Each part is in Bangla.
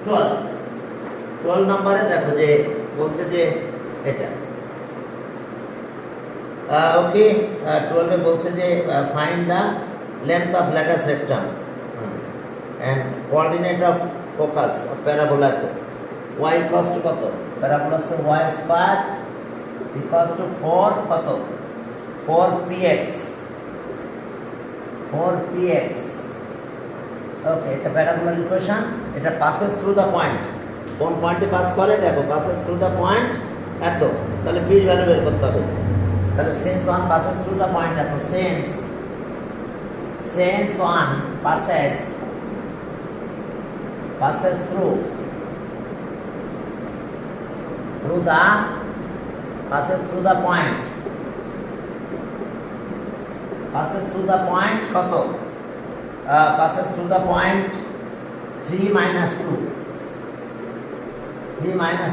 12 12 নম্বরে দেখো যে বলছে যে এটা ওকে 12 এ বলছে যে find the length of latus rectum and coordinate of focus of parabola তো y ইকুয়ালস টু কত প্যারাবোলা সে y স্কয়ার ইকুয়ালস টু 4 কত 4px ওকে এটা প্যারাবোলার ইকুয়েশন এটা পাসেস থ্রু দ্য পয়েন্ট কোন পয়েন্টে পাস করে দেখো পাসেস থ্রু দ্য পয়েন্ট এত তাহলে পি ভ্যালু বের করতে হবে তাহলে sense 1 passes through the point এত sense 1 passes through the point কত passes through the point 3 minus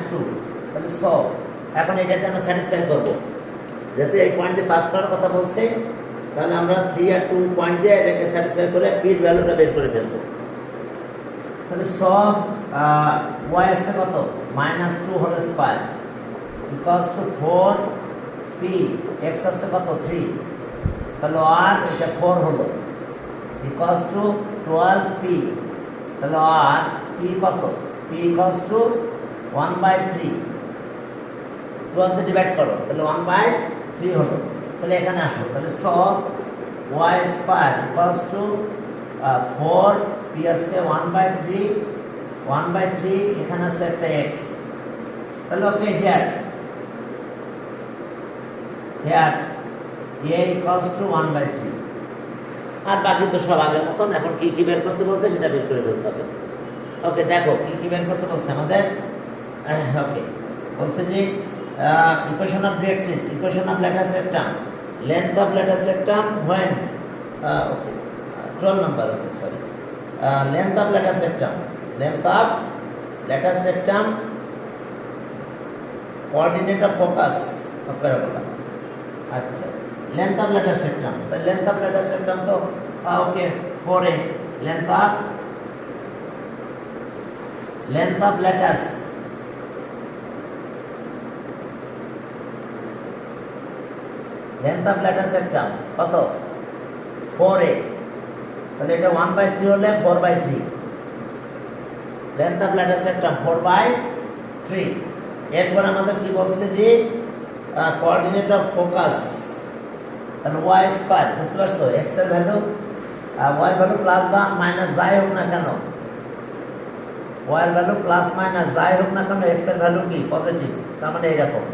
2 তাহলে সো এখন এটাতে আমরা স্যাটিসফাই করব যাতে এই পয়েন্টে পাস করার কথা বলছে তাহলে আমরা 3 আর 2 পয়েন্ট দিয়ে এটাকে স্যাটিসফাই করে পির ভ্যালুটা বের করে ফেলবো তাহলে সো y আছে কত -2 whole square equals to 4p x আছে কত 3 তাহলে r এটা 4 হলো ইকুয়ালস টু 12p তাহলে r p কত p ইকুয়ালস টু 1/3 12 তে ডিভাইড করো তাহলে 1/3 হলো তাহলে এখানে আসো তাহলে so y square equals to 4 p আছে 1/3 এখানে আছে একটা x তাহলে ওকে হিয়ার a ইকুয়ালস টু 1/3 আর বাকি তো সব আগের মতন এখন কি কি বের করতে বলছে সেটা বের করে ফেলতে হবে ওকে দেখো কি বের করতে বলছে আমাদের ওকে বলছে যে equation of directrix equation of lattice rectum length of lattice rectum when okay 12 number okay sorry length of lattice rectum coordinate of focus of parabola अच्छा length of lattice rectum तो length of lattice rectum तो okay 4a length of lattice rectum কত 4a তাহলে এটা 1/3 হলে 4/3 length of lattice rectum 4/3 এরপর আমাদের কি বলছে যে কোঅর্ডিনেট অফ ফোকাস তাহলে y স্কয়ার বুঝতে পারছো x এর ভ্যালু y ভ্যালু প্লাস বা মাইনাস যাই হোক না কেন y এর ভ্যালু প্লাস মাইনাস যাই হোক না কেন x এর ভ্যালু কি পজিটিভ তার মানে এরকম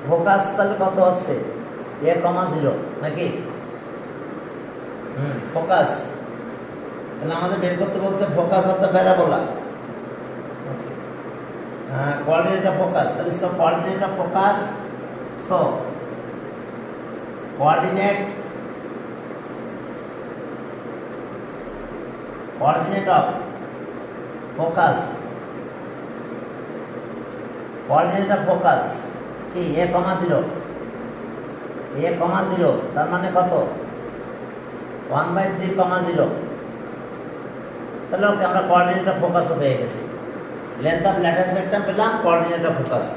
ফোকাস তাহলে কত আছে a, 0 নাকি ফোকাস তাহলে আমাদের বের করতে বলছে focus of the parabola coordinate of focus তাহলে so coordinate of focus so coordinate of focus কি a, 0 তার মানে কত 1/3, 0 তাহলে ওকে আমরা কোঅর্ডিনেট অফ ফোকাসও পেয়ে গেছি লেন্থ অফ ল্যাটিস রেক্টাম পেলাম কোঅর্ডিনেট অফ ফোকাস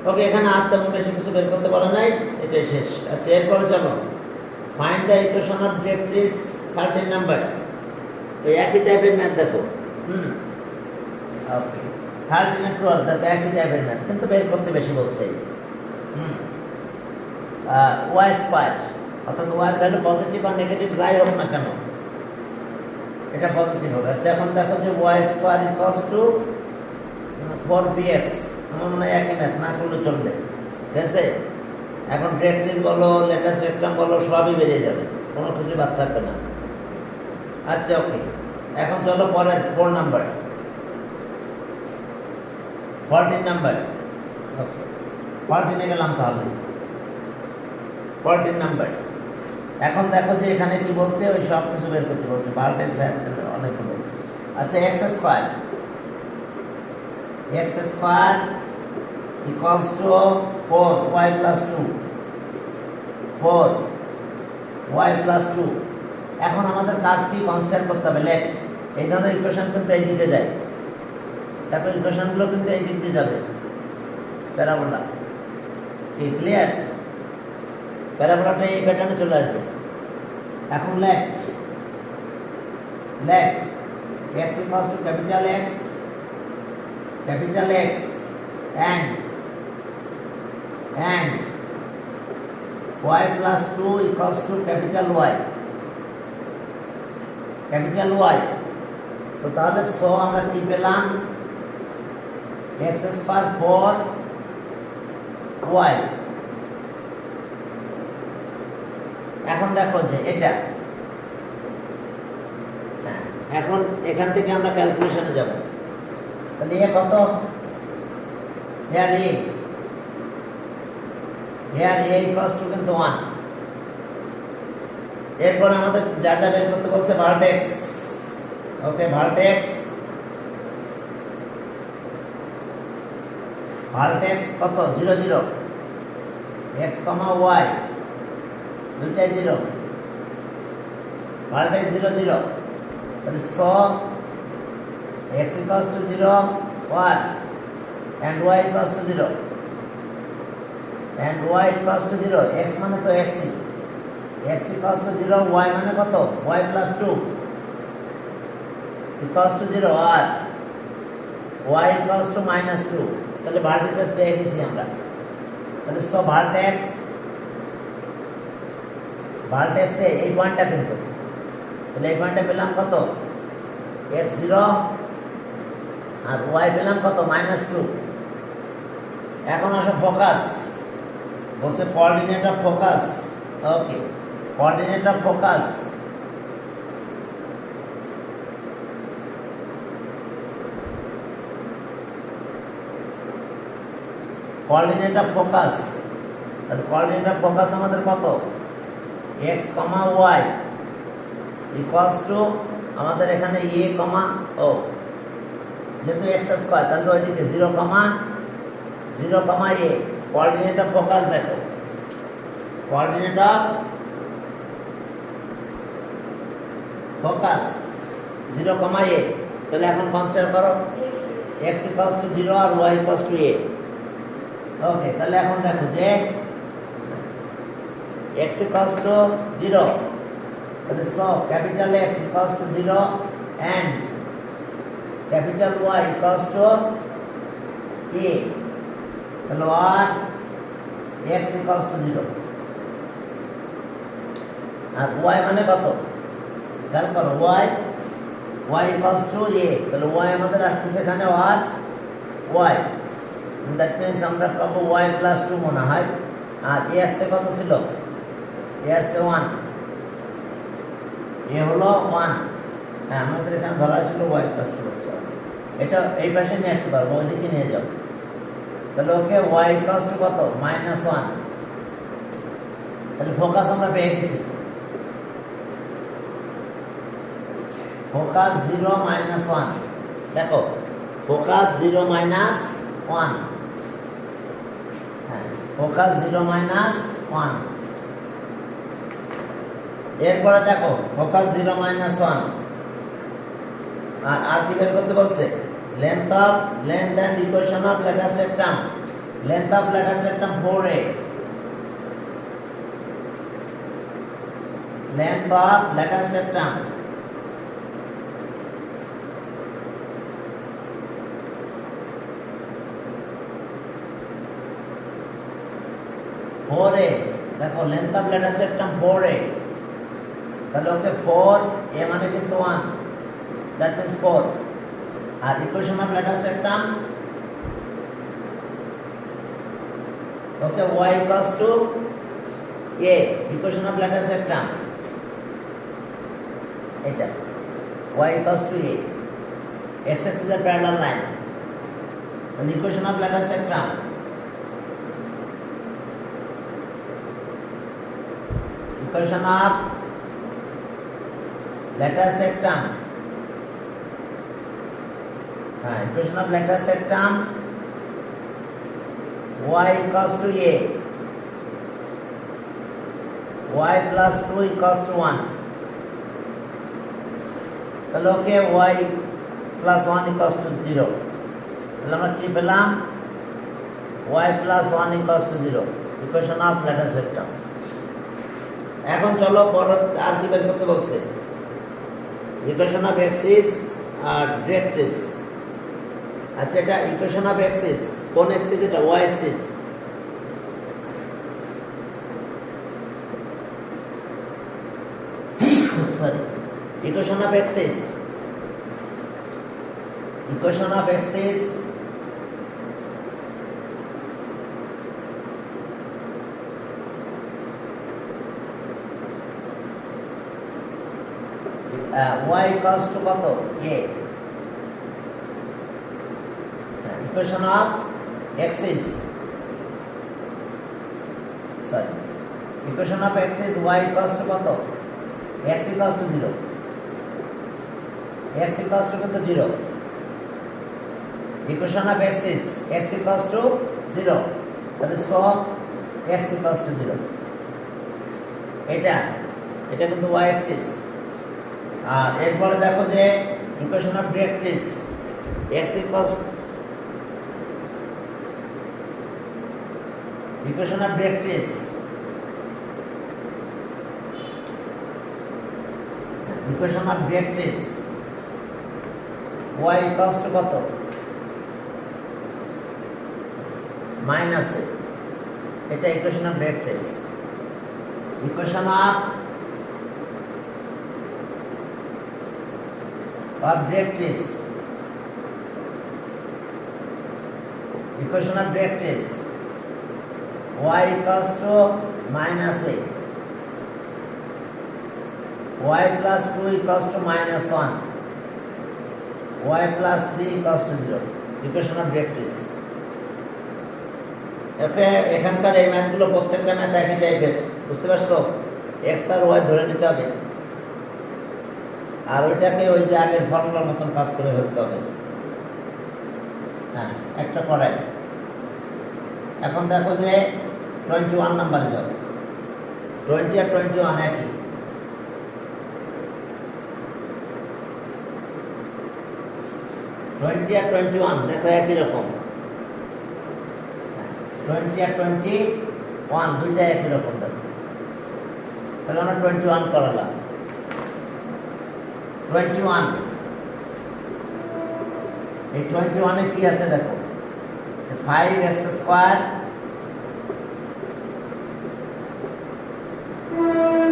ওকে এখানে আর তেমন বেশি কিছু বের করতে বলা নাই এটাই শেষ আচ্ছা এরপরে চলো find the equation of directrix 13 number তো একই টাইপের ম্যাথ দেখো ওকে 13 আর 12 দেখো একই টাইপের ম্যাথ কিন্তু বের করতে বেশি বলছে y স্কয়ার অর্থাৎ y এর ভ্যালু পজিটিভ আর নেগেটিভ যাই হোক না কেন এটা পজিটিভ হবে আচ্ছা এখন দেখো যে y square equals two 4px আমার মনে হয় একই ম্যাথ না করলে চলবে ঠিক আছে এখন ডিরেক্ট্রিক্স বলো ল্যাটিস রেক্টাম বলো সবই বেরিয়ে যাবে কোনো কিছু বাদ থাকবে না আচ্ছা ওকে এখন চলো পরের 4 নাম্বার 14 নাম্বার ওকে 14 এ গেলাম তাহলে 14 নাম্বার এখন দেখো যে এখানে কি বলছে ওই সব কিছু বের করতে বলছে ভার্টেক্স অনেকগুলো আচ্ছা x square equals to 4y plus 2 এখন আমাদের কাজ কি কনসিডার করতে হবে লেফট এই ধরনের ইকুয়েশন কিন্তু এই দিকে যায়, তারপর ইকুয়েশনগুলো কিন্তু এই দিক দিয়ে যাবে প্যারাবোলা। কি ক্লিয়ার? প্যারাবোলাটা এই প্যাটার্নে চলে আসবে। এখন late x equals to capital X and y plus 2 equals to capital Y. তো তাহলে সো আমরা কি পেলাম? x square 4y। এখন দেখো যে এটা এখন এখান থেকে আমরা ক্যালকুলেশনে যাব। তাহলে এ কত? here a equals to কিন্তু 1। এরপর আমাদের যা যা বের করতে বলছে ভার্টেক্স। ওকে, ভার্টেক্স কত? 0 0 x, y দুইটাই 0, ভার্টেক্স 0 0। তাহলে so x equals to 0 1 and y equals to 0 and y equals to 0। x মানে তো x equals to 0, y মানে কত? y plus 2 equals to 0 আর y equals to minus 2। তাহলে ভার্টিসেস পেয়ে গেছি আমরা। তাহলে সো ভার্টেক্স এই পয়েন্টটা কিন্তু, তাহলে এই পয়েন্টটা পেলাম কত? x 0 আর y পেলাম কত? -2। এখন আসো ফোকাস, বলছে coordinate of focus. Okay, coordinate of focus তাহলে কোঅর্ডিনেট অফ ফোকাস আমাদের কত? x, y ইকুয়ালস টু আমাদের এখানে a, যেহেতু x স্কয়ার তাহলে তো ওইদিকে 0, a। কোঅর্ডিনেট অফ ফোকাস দেখো, কোঅর্ডিনেট অফ ফোকাস 0, a। তাহলে এখন কনসিডার করো x ইকুয়ালস টু 0 আর y equals to a। Okay, তাহলে এখন দেখো যে x equals to 0, তাহলে so capital X equals to 0 and capital Y equals to a। তাহলে আর x equals to 0 আর y মানে কত? খেয়াল করো, y equals to a। তাহলে y আমাদের আসতেছে এখানে আর y, দ্যাট মিন্স আমরা পাবো y plus 2 মনে হয়। আর a আসছে কত ছিল? a আসছে 1, a হলো 1। হ্যাঁ, আমাদের এখানে ধরা ছিল y plus 2 হচ্ছে। এটা এই পাশে নিয়ে আসতে পারবো, ওইদিকে নিয়ে যাও। তাহলে ওকে y equals to কত? -1। তাহলে ফোকাস আমরা পেয়ে গেছি, ফোকাস 0 -1। দেখো ফোকাস 0 -1, হ্যাঁ ফোকাস 0 -1। এরপরে দেখো ফোকাস 0 -1 আর কি বের করতে বলছে? Length and equation of latus rectum. Length of latus rectum 4a, length of latus rectum দেখো length of latus rectum 4a। তাহলে ওকে 4 a মানে কিন্তু 1, দ্যাট মিন্স 4। আর equation of latus rectum okay y equals to a। Equation of latus rectum এটা y equals to a, x axis is a parallel line। and equation of lattice rectum equation of lattice rectum equation of lattice rectum y equals to a, y plus 2 equals to 1। তাহলে okay Y plus one equals to zero, তাহলে আমরা কি পেলাম? Y plus one equals to zero, equation of latus vector. এখন চলো পরে আর কি বের করতে বলছে, ইকুয়েশন অফ এক্সিস আর ডিরেক্ট্রিক্স। আচ্ছা, এটা ইকুয়েশন অফ এক্সিস, কোন এক্সিস এটা? Y axis. Sorry, equation of axis, equation of axis y equals to কত? a। Equation of axis, sorry, equation of axis y equals to কত? x equals to 0, x equals to কত? 0। Equation of axis x equals to 0, তাহলে সো x equals to 0। এটা কিন্তু y এক্সিস। আর এরপরে দেখো যে equation of directrix x equals, equation of directrix, equation of directrix y equals to কত? মাইনাস এ, এটা equation of directrix. Equation of directrix, equation of directrix y equals to minus a, y plus 2 equals to minus 1, y plus 3 equals to 0, equation of ডিরেক্ট্রিক্স। এখানকার এই ম্যাথগুলো প্রত্যেকটা ম্যাথ একই টাইপের, বুঝতে পারছো? এক্স আর ওয়াই ধরে নিতে হবে, আর ওইটাকে ওই যে আগের ফর্মুলার মতন কাজ করে ফেলতে হবে। হ্যাঁ, একটা করাই। এখন দেখো যে 21 নাম্বারে যাও, 20 আর 21 একই। 20 আর 21 দেখো একই রকম, 20 আর 21 দুইটা একই রকম দেখো। তাহলে আমরা 21 করালাম। 21, এই 21 এ কি আছে দেখো, 5x square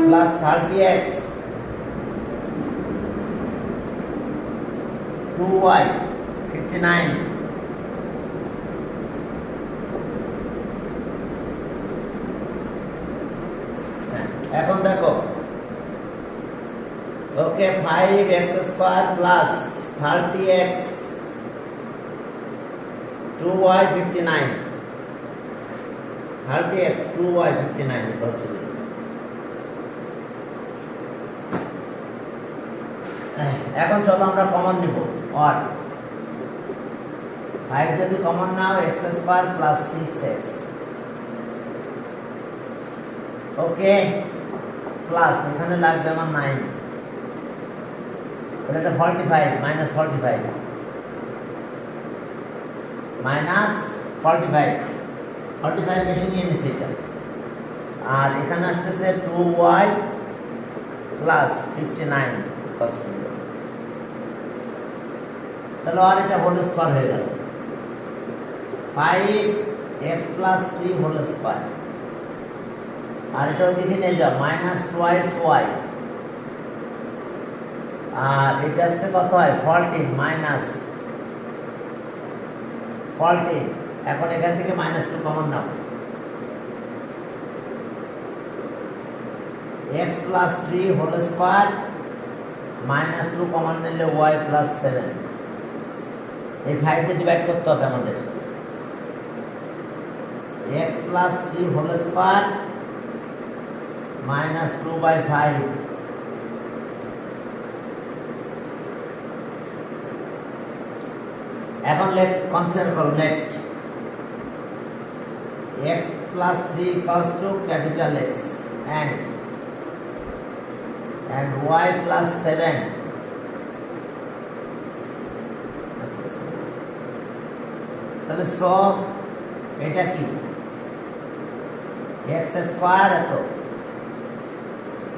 plus 30x 2y 59, এখন দেখো ওকে 5x square plus 30x 2y 59, 30x 2y 59 equals to 0। এখন চলো আমরা কমন নিব, আর 5 যদি কমন নাও x স্কয়ার প্লাস 6x, ওকে, প্লাস এখানে লাগবে আমার 9, তাহলে এটা 45 মাইনাস 45 মাইনাস 45 45 বেশি নিয়ে নিছি এটা। আর এখানে আসতেছে 2y প্লাস 59 ইকুয়ালস টু 0। তাহলে আর এটা হোল স্কয়ার হয়ে গেল, 5x প্লাস 3 হোল স্কয়ার, আর এটা ওইদিকে নিয়ে যাও মাইনাস 2y, আর এটা আসছে কত হয় 14 মাইনাস 14। এখন এখান থেকে -2 কমন নাও, x plus 3 whole square -2 common নিলে y প্লাস 7, এই 5 দিয়ে ডিভাইড করতে হবে আমাদের। x প্লাস 3 হোল স্কয়ার -2/5, এখন লেট কনসিডার করো, late x plus 3 equals to capital X and y plus 7 তাহলে সো এটা কি এক্স স্কোয়ার এত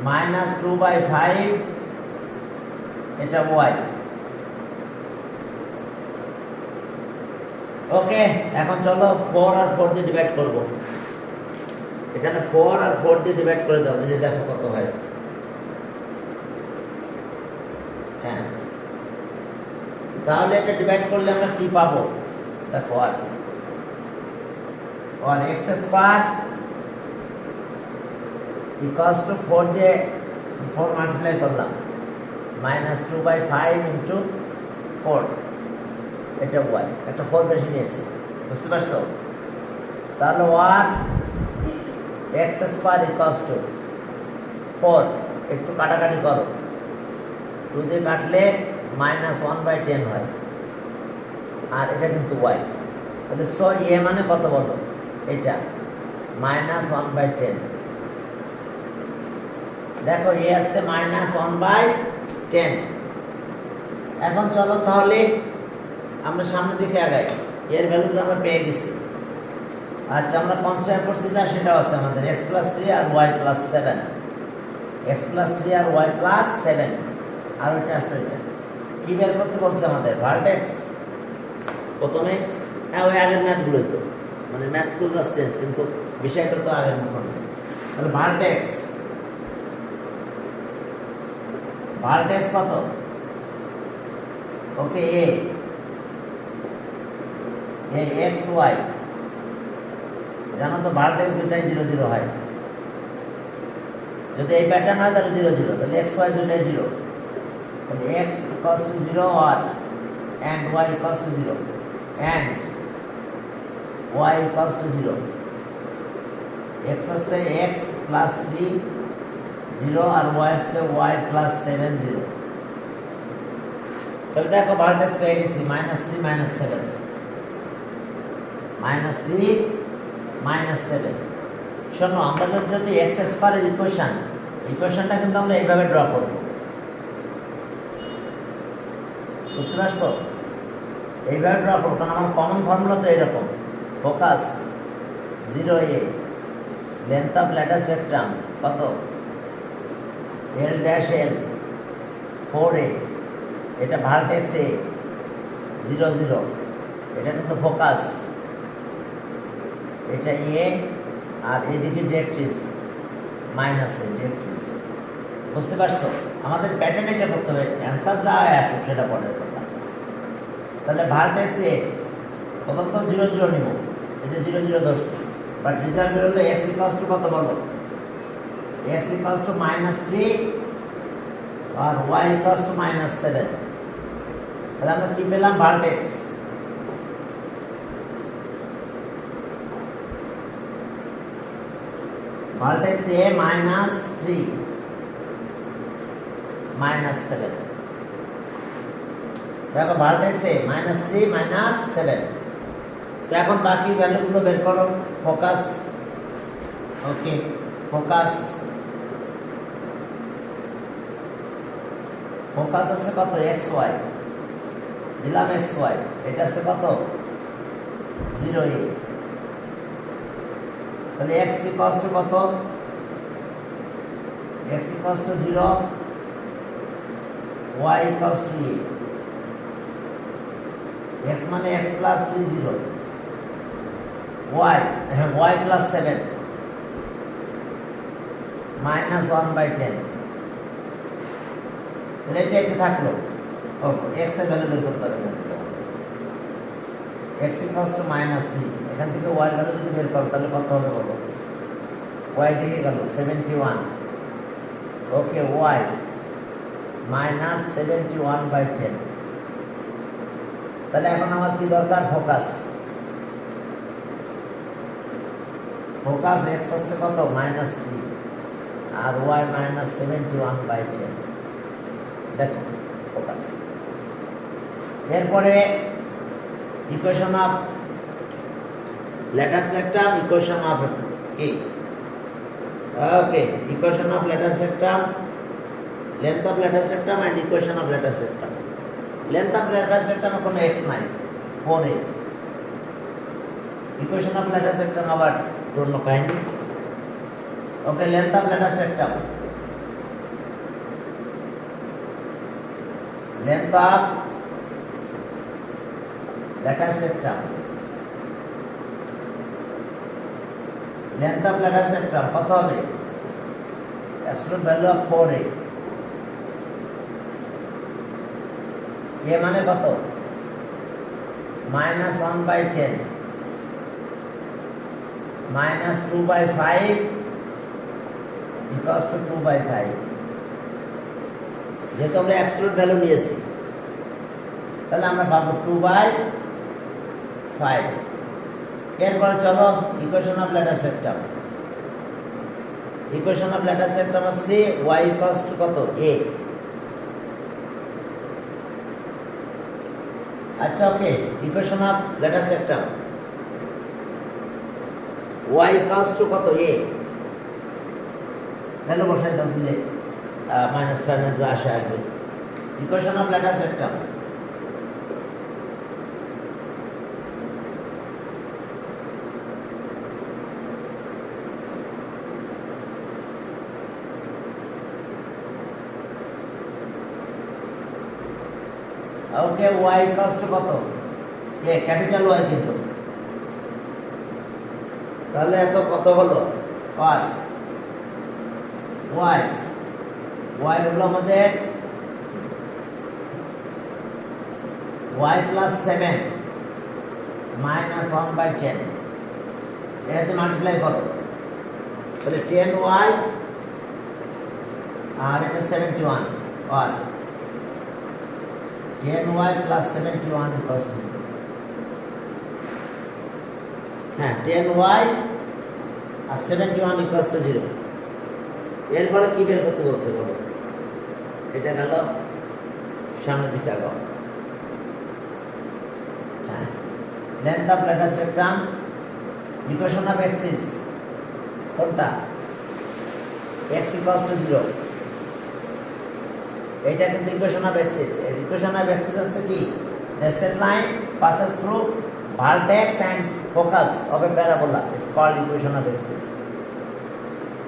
মাইনাস 2/5 এটা ওয়াই। ওকে, এখন চলো 4 আর 4 দিয়ে ডিভাইড করব। এখানে 4 আর 4 দিয়ে ডিভাইড করে দাও, দিলে দেখো কত হয়। হ্যাঁ, তাহলে এটা ডিভাইড করলে আমরা কি পাবো দেখো, আর এক্স স্কোয়ার ইকুয়ালস টু 4 দিয়ে 4 মাল্টিপ্লাই করলাম মাইনাস 2/5 ইন্টু 4, এটা ওয়াই, একটা 4 বেশি নিয়েছি, বুঝতে পারছো? তাহলে one x square equals to 4, একটু কাটাকাটি করো, 2 দিয়ে কাটলে মাইনাস 1/10 হয়, আর এটা কিন্তু ওয়াই। তাহলে সো এ মানে কত বলো, এটা মাইনাস 1/10। দেখো এ আসছে মাইনাস 1/10। এখন চলো তাহলে আমরা সামনের দিকে আগাই, এর ভ্যালুটা আমরা পেয়ে গেছি। আচ্ছা, আমরা কনসিডার করছি যা সেটাও আছে আমাদের x + 3 আর y + 7, x + 3 আর y + 7, আর ওইটা আসলে এটা কি বের করতে বলছে আমাদের, ভার্টেক্স। প্রথমে হ্যাঁ ওই আগের ম্যাথগুলোই তো, মানে ম্যাথ তো জাস্ট চেঞ্জ, কিন্তু বিষয়টা তো আগের মতো না। তাহলে ভার্টেক্স কত, ওকে এ এক্স ওয়াই, জানো তো ভার্টেক্স দুটাই 0 0 হয়, যদি এই প্যাটার্ন হয় তাহলে 0 0, তাহলে এক্স ওয়াই দুটাই 0, তাহলে এক্স ইকুয়ালস টু 0 আর and y equals to 0 and y equals to 0, x আছে x plus 3 0 আর y আছে y plus 7 0। তাহলে দেখো ভার্টেক্স পেয়ে গেছি -3 -7, -3 -7। শোনো, আমরা যদি x স্কয়ারের ইকুয়েশনটা কিন্তু আমরা এইভাবে ড্র করব, বুঝতে পারছো? এইভাবে ড্র করবো, কারণ আমার কমন ফর্মুলা তো এরকম, focus 0a, length of latus rectum কত L-L 4a, এটা ভার্টেক্স a 0 0, এটা কিন্তু ফোকাস, এটা a, আর এদিকে ডিরেক্ট্রিক্স মাইনাস a ডিরেক্ট্রিক্স, বুঝতে পারছো? আমাদের প্যাটার্ন এটা করতে হবে, অ্যান্সার যা আসুক সেটা পরের কথা। তাহলে ভার্টেক্স এ প্রথম তো 0 0 নিব, এই যে 0 0 ধরছি, বাট রেজাল্ট বেরোলো x ইকুয়ালস টু কত বলো, x ইকুয়ালস টু -3 আর y ইকুয়ালস টু -7। তাহলে আমরা কি পেলাম, ভার্টেক্স এ -3 -7, দেখো ভার্টেক্স এ -3 -7। তো এখন বাকি ভ্যালুগুলো বের করো। ফোকাস, ওকে, ফোকাস আছে কত, এক্স ওয়াই, দিলাম এক্স ওয়াই, এটা আছে কত 0a, তাহলে এক্স ইকুয়ালস টু কত, x equals to 0, y equals to a, x মানে x plus 3 0, y plus 7 minus 1/10, তাহলে এটা থাকলো। x এর ভ্যালু বের করতে হবে, এখান থেকে x equals to -3, এখান থেকে y এর ভ্যালু যদি বের করো তাহলে কত হবে বলো, y দিকে গেল 71, ওকে, y minus 71/10। তাহলে এখন আমার কি দরকার, ফোকাস x আছে কত -3 আর y -71/10, দেখো ফোকাস। এরপরে equation of latus rectum, equation of কি, okay, equation of latus rectum, length of latus rectum and equation of latus rectum. Length of latus রেক্টামে কোনো x নাই, 4a, ইকুয়েশন অফ ল্যাটার সেক্টম আবার অন্য কাহিনী। Okay, length of latus rectum, length of latus rectum, length of latus rectum কত হবে? অ্যাবসলিউট ভ্যালু অফ 4a, এ মানে কত? -1/10 -2/5 = 2/5। যেহেতু আমরা অ্যাবসলিউট ভ্যালু নিয়েছি তাহলে আমরা পাবো 2/5। এরপরে চলো equation of latus rectum. Equation of latus rectum হচ্ছে y = কত? a। আচ্ছা, okay, equation of latus rectum y = কত? a। ভ্যালু বসাই দাও, দিলে মাইনাস টার্মে যা আসে আসবে। Equation of latus rectum okay, y = কত? a, ক্যাপিটাল Y কিন্তু। তাহলে এত কত হলো? y হলো আমাদের y + 7 -1/10, এটাতে মাল্টিপ্লাই করো, তাহলে 10y আর এটা 71, আর 10y + 71 = 0। হ্যাঁ, 10y আর 71 = 0। এরপরে কি বের করতে বলছে বলো? এটা গেল সামনের দিকে আগাও। হ্যাঁ, length of latus rectum, equation of axis কোনটা? x = 0। এটা কিন্তু ইকুয়েশন অফ এক্সিস। এর ইকুয়েশন অফ এক্সিস আছে কি? The straight line passes through vertex and focus of a parabola. It's called equation of axis.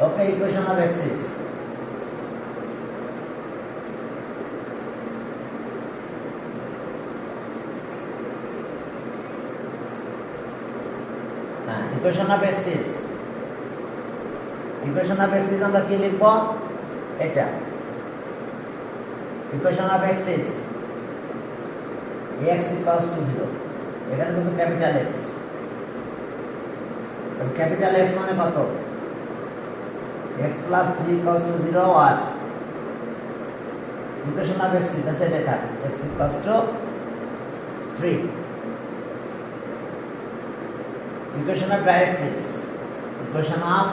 Okay, equation of axis. Equation of axis. Equation of axis আমরা কি লিখব? এটা ইকুয়েশন অফ এক্সিস x = 0। এখানে কিন্তু ক্যাপিটাল X, তাহলে ক্যাপিটাল X মানে কত? x + 3 = 0। আর ইকুয়েশন অফ এক্সিস আছে এটা, x = 3। Equation of directrix, equation of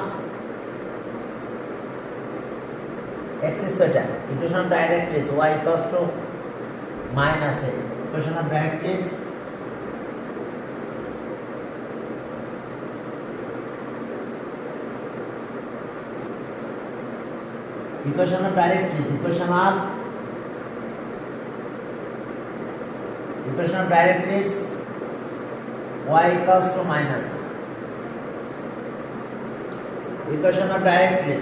axis তো এটা, equation of directrix y = -a। Equation of directrix equation of directrix, equation of directrix y = -a। equation of directrix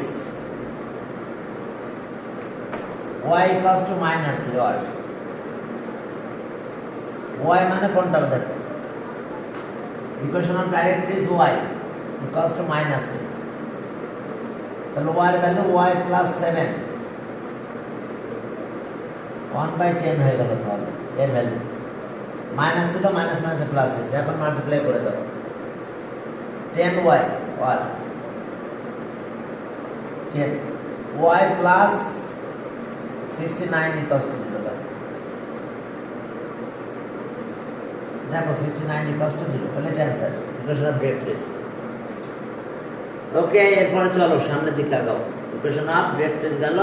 y = -a। y মানে কোনটা দেখো? equation of directrix y = -a। তাহলে y এর ভ্যালু y + 7 1/10 হয়ে গেল। তাহলে এর ভ্যালু মাইনাস ছিল, মাইনাস মাইনাসে প্লাস হয়েছে, এখন মাল্টিপ্লাই করে দাও। 10y আর 10y + 69 = 0। দেখো 69 = 0, তাহলে এটা অ্যান্সার, ইকুয়েশন অফ ডাইরেক্ট্রিক্স। ওকে, এরপরে চলো সামনের দিকে আগাও। ইকুয়েশন অফ ডাইরেক্ট্রিক্স গেল।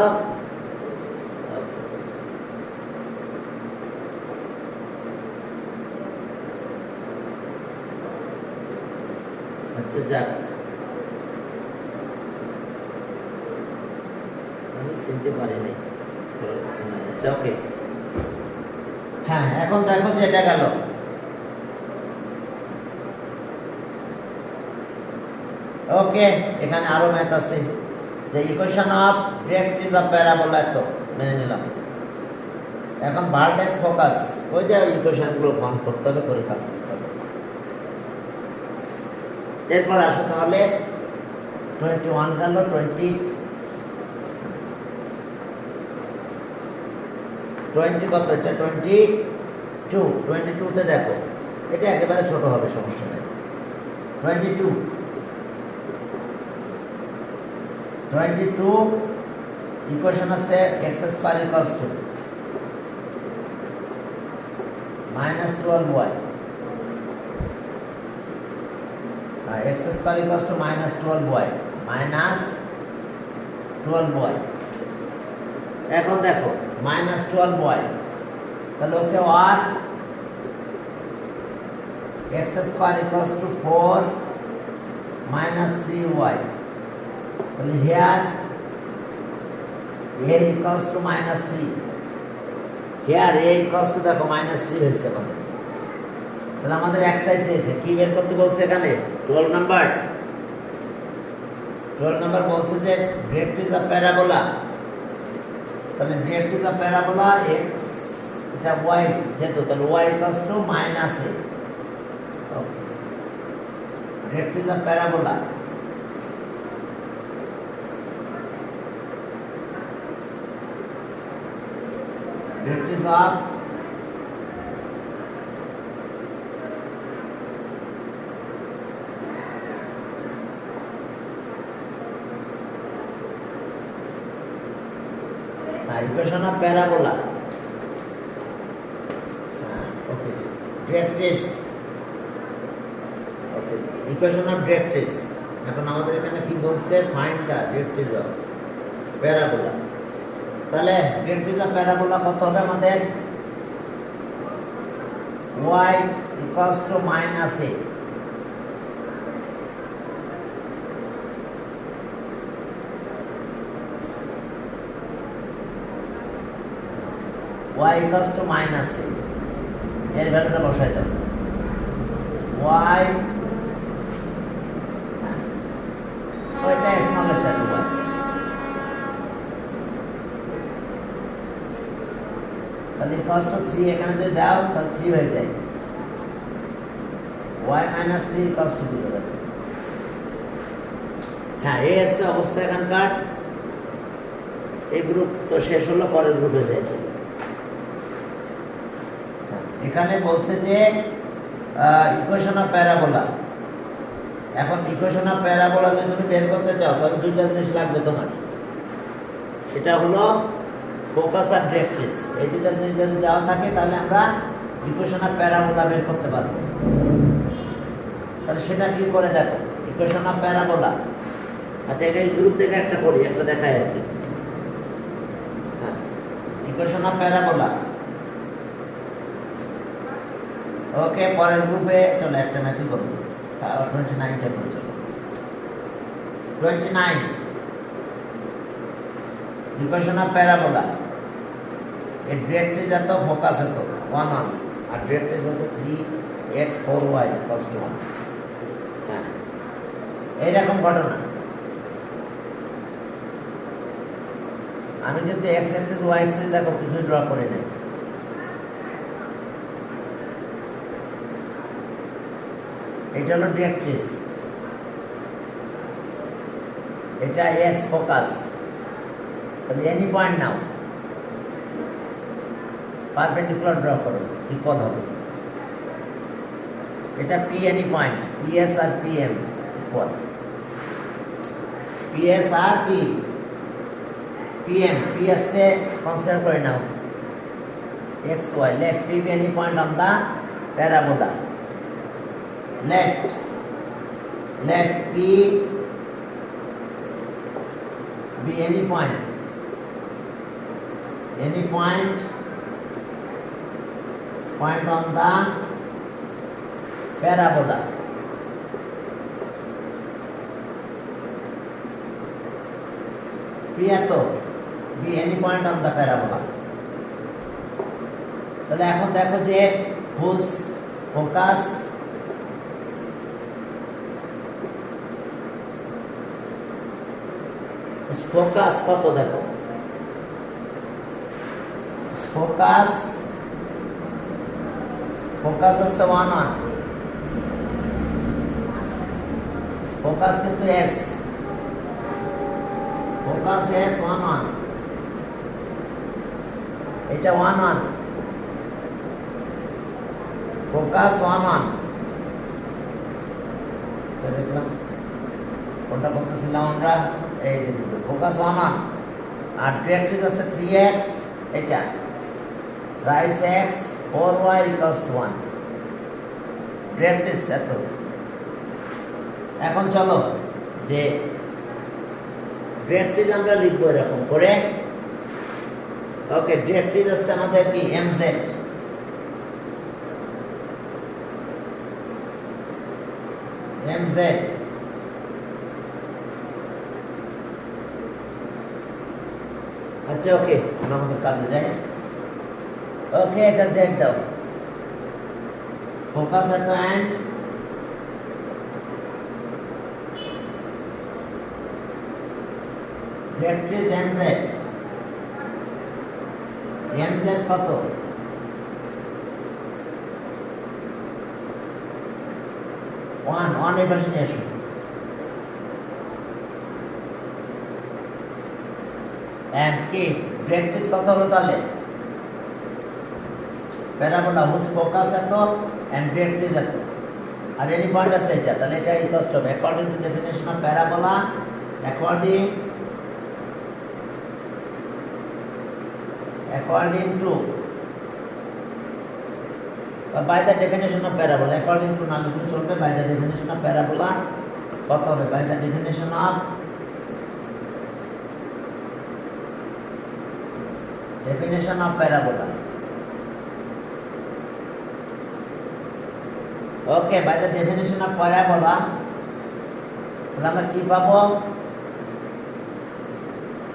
আচ্ছা, যাক, আমি চিনতে পারিনি। আচ্ছা, ওকে, হ্যাঁ, এখন দেখো যে এটা গেল ওকে, এখানে আরো ম্যাথ আছে যে ইকুয়েশন অফ ডিরেক্ট্রিক্স অফ প্যারাবোলা, তো মেনে নিলাম। এখন ভার্টেক্স ফোকাস, ওই যে ইকুয়েশনগুলো ফর্ম করতে হবে, করে কাজ করতে হবে। এরপর আসো তাহলে 21 গেল, 20 কত, এটা 22তে দেখো, এটা একেবারে ছোট হবে, সমস্যা নেই। 22 ইকুয়েশন আছে X square equals to -12y, X square equals to -12y। এখন দেখো -12y, তাহলে ওকে আর X square equals to 4 -3y, তাহলে here a equals to -3, here a equals to দেখো -3 হয়েছে আমাদের। তাহলে আমাদের একটাই চেয়েছে, কি বের করতে বলছে এখানে? 12 নাম্বার বলছে যে ডিরেক্ট্রিক্স অফ প্যারাবোলা, তাহলে ডিরেক্ট্রিক্স অফ প্যারাবোলা x, এটা y যেহেতু, তাহলে y equals to -a। Okay, directrix of parabola, directrix of equation of parabola, okay, directrix, okay, equation of directrix. এখন আমাদের এখানে কি বলছে? Find the directrix of parabola. তাহলে ডিরেক্ট্রিক্স অফ প্যারাবোলা কত হবে আমাদের? y equals to -a, y equals to minus a, এর ভ্যালুটা বসাই দাও। y, ওইটা স্মল লেটার y, তাহলে equals to 3 এখানে যদি দাও তাহলে 3 হয়ে যায়, y minus 3 equals to 0 দেখো। হ্যাঁ, এই আছে অবস্থা এখানকার। এই গ্রুপ তো শেষ হলো, পরের গ্রুপে যাইছে। এখানে বলছে যে ইকুয়েশন অফ প্যারাবোলা। এখন ইকুয়েশন অফ প্যারাবোলা যদি তুমি বের করতে চাও তাহলে দুইটা জিনিস লাগবে তোমার, সেটা হলো ফোকাস আর ডিরেক্ট্রিক্স। এই দুইটা জিনিস যদি দেওয়া থাকে তাহলে আমরা ইকুয়েশন অফ প্যারাবোলা বের করতে পারবো। তাহলে সেটা কি করে দেখো, ইকুয়েশন অফ প্যারাবোলা। আচ্ছা, এটা এই গ্রুপ থেকে একটা করি, একটা দেখাই আর কি। হ্যাঁ, ইকুয়েশন অফ প্যারাবোলা, ওকে, পরের গ্রুপে চলো একটা ম্যাথই করবো, তাও 29টা করে চলো। 29 ইকুয়েশন অফ প্যারাবোলা, এর ডিরেক্ট্রিক্স এত, ফোকাস এত 1 আর ডিরেক্ট্রিক্স আছে 3x 4y ইকুয়ালস টু 1। হ্যাঁ, এইরকম ঘটনা। আমি কিন্তু x অ্যাক্সিস y অ্যাক্সিস দেখো কিছু ড্র করে নেই। এটা হলো ডিরেক্ট্রিক্স, এটা এস ফোকাস। তাহলে এনি পয়েন্ট নাও, পারপেন্ডিকুলার ড্র করো, কি পদ হবে? এটা পি এনি পয়েন্ট, পিএস আর পিএম ইকুয়াল, পিএস আর পি পিএম। পিএস से কনসিডার করে নাও X Y. Let P be any point on the parabola. let P be any point on the parabola. P to be any point on the parabola. তাহলে এখন দেখো যে whose focus ফোকাস কত দেখো, ফোকাস হচ্ছে 1 1, ফোকাস কিন্তু এস, ফোকাস এস 1 1, এটা 1 1, ফোকাস 1 1। দেখলাম কোনটা বলতেছিলাম আমরা, এই যে ফোকাস 1 1, আর ডিরেক্ট্রিক্স আছে 3x, এটা রাইস x 4y = 1, ডিরেক্ট্রিক্স এত। এখন চলো যে ডিরেক্ট্রিক্স আমরা লিখবো এরকম করে। ওকে, ডিরেক্ট্রিক্স আছে আমাদের কি mz, mz আচ্ছা ওকে, আমরা আমাদের কাজে যাই। ওকে, এটা z দাও, ফোকাস এত এন্ড ডিরেক্ট্রিক্স mz, mz কত, 1 1 এর পাশে নিয়ে আসো, and কি ডিরেক্ট্রিক্স কত হলো তাহলে, প্যারাবোলা হুজ ফোকাস এত and ডিরেক্ট্রিক্স এত, আর এনি পয়েন্ট আছে এটা, তাহলে এটা equal to according to definition of parabola, according to by the definition of parabola, according to না লিখলে চলবে, by the definition of parabola কত হবে, by the definition of parabola। okay, by the definition of parabola তাহলে আমরা কি পাবো,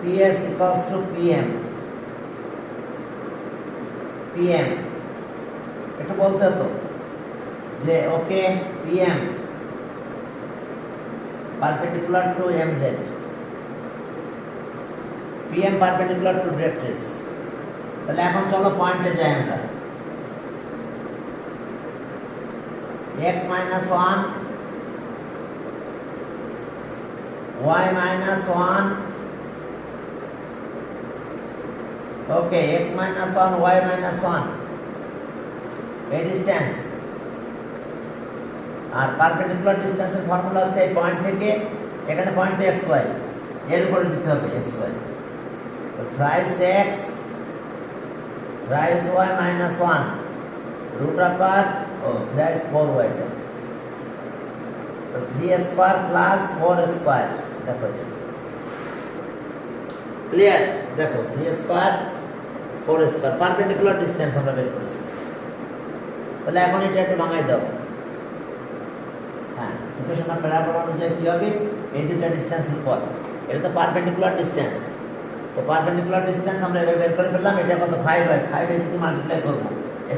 ps equals to pm, pm একটু বলতে হতো যে ওকে pm perpendicular to mz, pm perpendicular to directrix। তাহলে এখন চলো পয়েন্টে যাই আমরা, x - 1 y - 1, ওকে x - 1 y - 1 এই ডিসটেন্স, আর পারপেন্ডিকুলার ডিসটেন্সের ফর্মুলা আছে এই পয়েন্ট থেকে এখানে পয়েন্ট xy, এর উপরে দিতে হবে xy, তো thrice x thrice y - 1 root upper thrice 4y, তো 3 স্কয়ার প্লাস 4 স্কয়ার, দেখো ক্লিয়ার, দেখো 3 স্কয়ার 4 স্কয়ার পারপেন্ডিকুলার ডিসটেন্স আমরা বের করেছি। তাহলে এখন এটা একটু ভাঙাই দাও, হ্যাঁ ইকুয়েশন অফ প্যারাবোলা অনুযায়ী কি হবে, এই দুটো ডিসটেন্স ইকুয়াল, এটা তো পারপেন্ডিকুলার ডিসটেন্স, তো পারপেন্ডিকুলার ডিসটেন্স আমরা এটা বের করে ফেললাম, এটা কত 5 বাই 5 এর দিকে মাল্টিপ্লাই করব,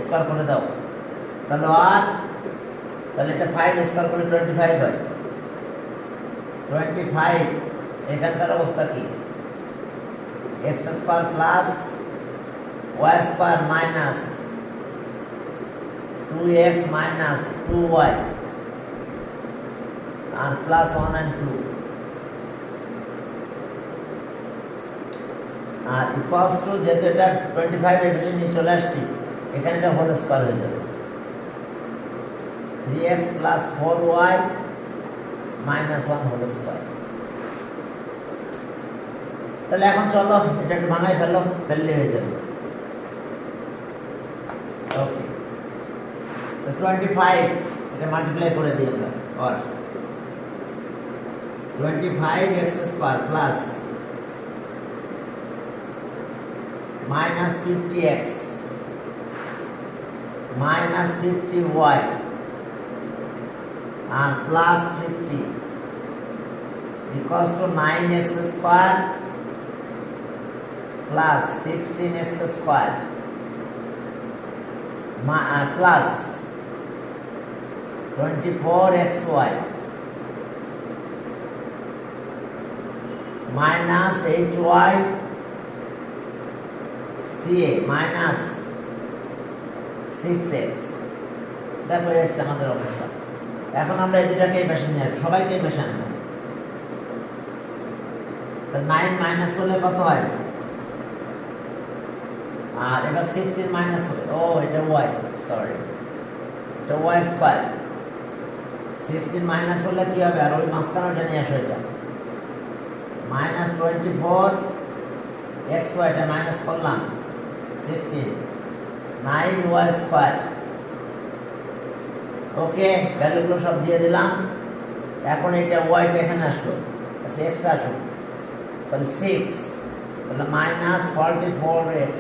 স্কয়ার করে দাও, তাহলে আর তাহলে এটা 5 স্কয়ার করে 25 হয়, 25 এখানকার অবস্থা কি, x square plus y square minus 2x minus 2y আর প্লাস 1 and 2 আর ইকুয়ালস টু, যেহেতু এটা 25 এর বেশি নিয়ে চলে আসছি, এখানে এটা হোল স্কয়ার হয়ে যাবে, 3x plus 4y minus 1 whole square. তাহলে এখন চলো এটা একটু ভাঙাই ফেললে হয়ে যাবে। ওকে, তো 25 এটা মাল্টিপ্লাই করে দিই আমরা, আর 25x square plus minus 50x minus 50y and plus 50 equals to 9x square plus 16x square plus 24xy minus 8y CA minus 6x। দেখো এসছে আমাদের অবস্থা। এখন আমরা এই দুটাকে এই পাশে নিয়ে আসবো, সবাইকে এই পাশে আনবো। 9 মাইনাস হলে কত হয়? আর এবার 16 মাইনাস হলে, ও এটা y, সরি এটা y স্কয়ার। 16 মাইনাস হলে কি হবে? আর ওই মাঝখানে নিয়ে আসো, এটা মাইনাস 24 xy, এটা মাইনাস করলাম 16 9y স্কয়ার। ওকে, ভ্যালুগুলো সব দিয়ে দিলাম। এখন এটা ওয়াইটা এখানে আসলো, আচ্ছা এক্সটা আসলো, তাহলে 6, তাহলে মাইনাস 44x,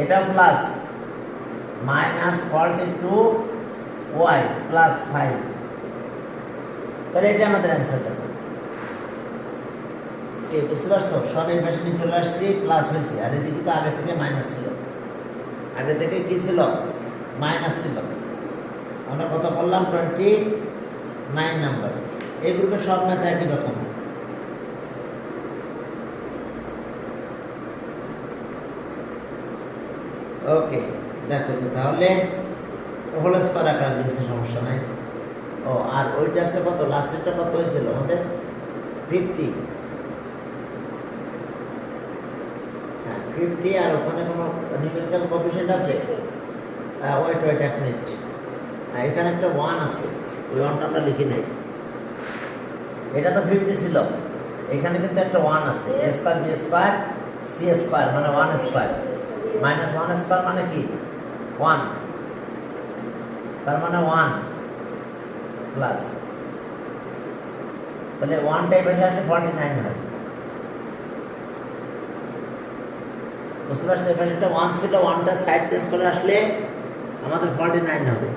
এটাও প্লাস মাইনাস 42y প্লাস 5। তাহলে এটা আমাদের অ্যান্সার। দেখো বুঝতে পারছো? সব এই পাশে নিয়ে চলে আসছি, প্লাস হয়েছে। আর এদিকে তো আগে থেকে মাইনাস ছিল, আগে থেকে কি ছিল? মাইনাস ছিল। আমরা কত করলাম? 29 নাম্বার। এই গ্রুপে সব ম্যাথ একই রকম। ওকে, দেখো যে তাহলে হোল স্কয়ার আকার দিয়েছে, সমস্যা নাই। ও আর ওইটা আছে কত? লাস্টেরটা কত হয়েছিল আমাদের? 50। হ্যাঁ 50। আর ওখানে কোনো নিউমেরিক্যাল কোএফিশিয়েন্ট আছে? ওয়েট এক মিনিট, এখানে একটা 1 আছে, ওই 1টা আমরা লিখি নাই। এটা তো 50 ছিল, এখানে কিন্তু একটা 1 আছে। a square b square c square মানে 1 স্কয়ার মাইনাস 1 স্কয়ার মানে কি? 1, তার মানে 1 প্লাস, তাহলে 1টা এই পাশে আসলে 49 হয়। বুঝতে পারছো? এই পাশে একটা 1 ছিল, 1টা সাইড চেঞ্জ করে আসলে আমাদের 49 হবে।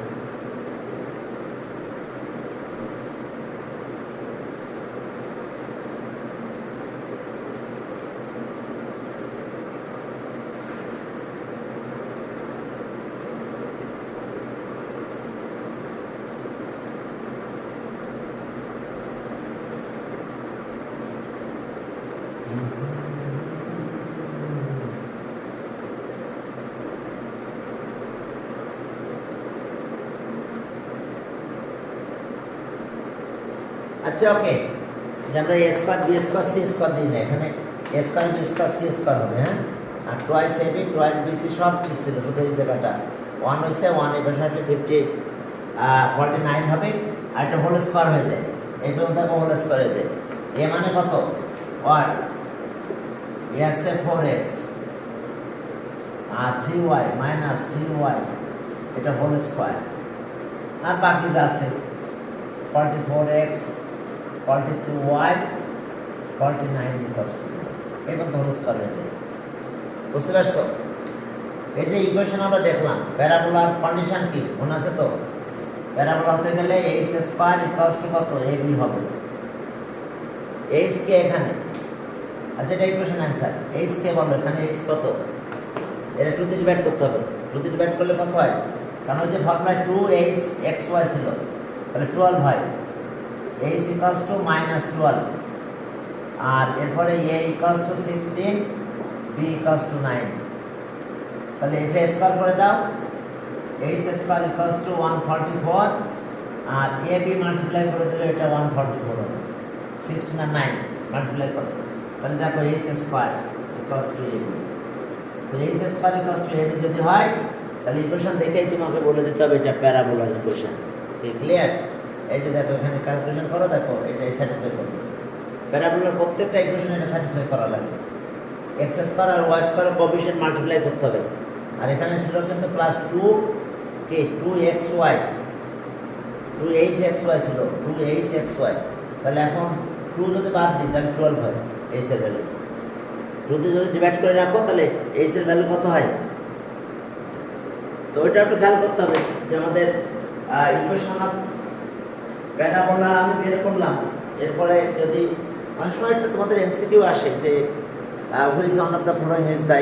আচ্ছা ওকে, যে আমরা a square b square c square দিই না, এখানে a square b square c square হবে। হ্যাঁ, আর টুয়াইস ab টুয়াইস bc সব ঠিক ছিল, শুধু এই জায়গাটা 1 হইছে। 1 এই পাশে আসলে 49 হবে। আর এটা হোল স্কয়ার হয়ে যায়, এই পর্যন্ত হোল স্কয়ার হয়ে যায়। a মানে কত? 1, a আছে 4x আর 3y মাইনাস 3y, এটা হোল স্কয়ার। আর বাকি যা আছে 44x 42y 49 ইকুয়ালস টু, এবং হোল স্কয়ার হয়ে যায়। বুঝতে পারছো? এই যে ইকুয়েশন আমরা দেখলাম, প্যারাবোলার কন্ডিশন কি মনে আছে তো? প্যারাবোলা হতে গেলে h স্কয়ার ইকুয়ালস টু কত? ab হবে। h কে এখানে, আচ্ছা এটা ইকুয়েশন অ্যানসার। h কে বলো এখানে, h কত? এটা 2 দিয়ে ডিভাইড করতে হবে। 2 দিয়ে ডিভাইড করলে কত হয়? কারণ ওই যে ফর্মুলায় 2h xy ছিল, তাহলে 12 হয়। h ইকুয়ালস টু মাইনাস 12, আর এরপরে a equals to 16, b equals to 9। তাহলে এটা স্কয়ার করে দাও, h স্কয়ার ইকুয়ালস টু 144, আর ab মাল্টিপ্লাই করে দিলে এটা 144 হবে। 16 আর 9 মাল্টিপ্লাই করো, তাহলে দেখো h square equals two ab। তো h square equals two ab যদি হয়, তাহলে ইকুয়েশন দেখেই তোমাকে বলে দিতে হবে এটা প্যারাবোলার ইকুয়েশন। কি ক্লিয়ার? এই যে দেখো এখানে ক্যালকুলেশন করো, দেখো এটাই স্যাটিসফাই করবে। প্যারাবোলার প্রত্যেকটা ইকুয়েশন এটা স্যাটিসফাই করা লাগে। x স্কয়ার আর y স্কয়ারের কোএফিশিয়েন্ট মাল্টিপ্লাই করতে হবে। আর এখানে ছিল কিন্তু প্লাস 2 কে 2xy 2hxy ছিল 2hxy। তাহলে এখন 2 যদি বাদ দিই তাহলে 12 হয় h এর ভ্যালু। 2 দিয়ে যদি ডিভাইড করে রাখো তাহলে h এর ভ্যালু কত হয়? তো ওইটা একটু খেয়াল করতে হবে যে আমাদের ইকুয়েশন অফ প্যারাবোলা আমি বের করলাম। এরপরে যদি অনেক সময় তোমাদের এমসিকিউ আসে যে which one of the following is the